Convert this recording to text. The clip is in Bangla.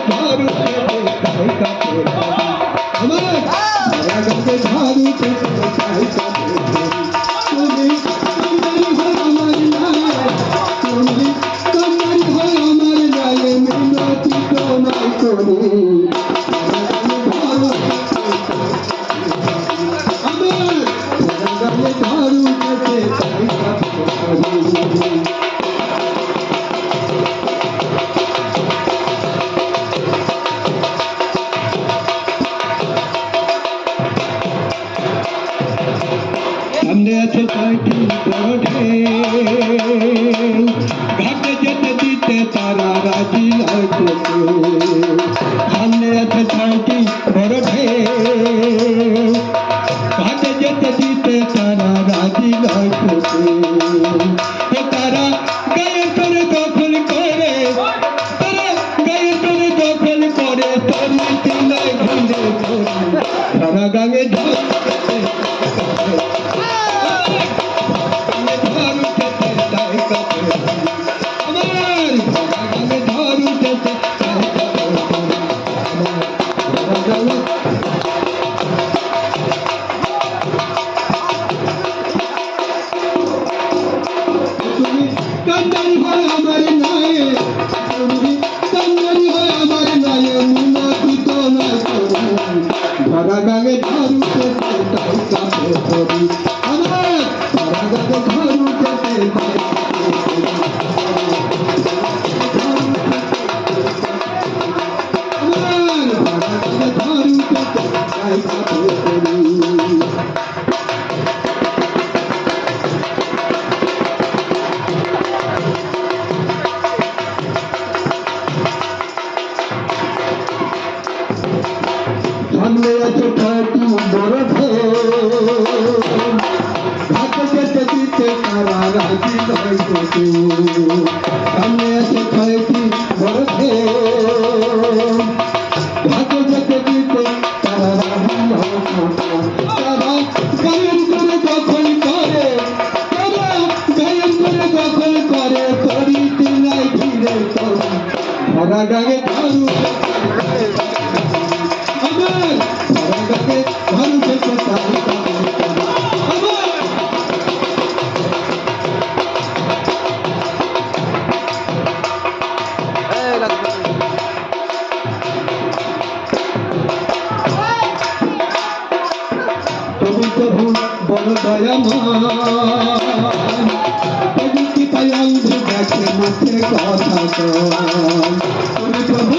ঝাড়ু চাই কাপড় আমার সারা গাছে ঝাড়ু চাই কাপড় তুমি কান্দারি হয় আমার নায়ে তুমি কান্দারি হয় আমার নায়ে মিনতি তোমায় করি আমার সারা গাছে ঝাড়ু চাই কাপড় সামনে আছে ছয়টি বড় ঢেউ ঘাটে যেতে দিতে তারা রাজি নয় সামনে আছে ছয়টি বড় ঢেউ ঘাটে যেতে দিতে তারা রাজি নয় তারা গায়ে করে দখল করে তারা গায়ে করে দখল করে তরিতে নয় ঘুরে সারা গাঙে কান্দারি হয় আমার নায়ে তুমি কান্দারি হয় আমার নায়ে মিনতি তোমায় করি ধরা গাঙে ঝাড়ু খেতে তাই কাপড় করি আমার ধরা গাঙে ঝাড়ু খেতে তাই আমার ধরা গাঙে ঝাড়ু খেতে তাই কাপড় করি সামনে আছে ছয়টি বড় ঘাটে যেতে দিতে তারা রাজি নয় সামনে আছে ছয়টি বড় ঘাটে যেতে দিতে তারা রাজি নয় তারা গায়ের করে দখল করে তারা গায়ের করে দখল করে তরিতে নাই ঘিরে ধরা গায়ে ঝাড়ু আমার সারা গাছে ঝাড়ু খেতে তাই কাপড় আমার তবু প্রভু বড় দয়াময় তবু কি তাই অন্ধ দেখে মুখে কথা কয়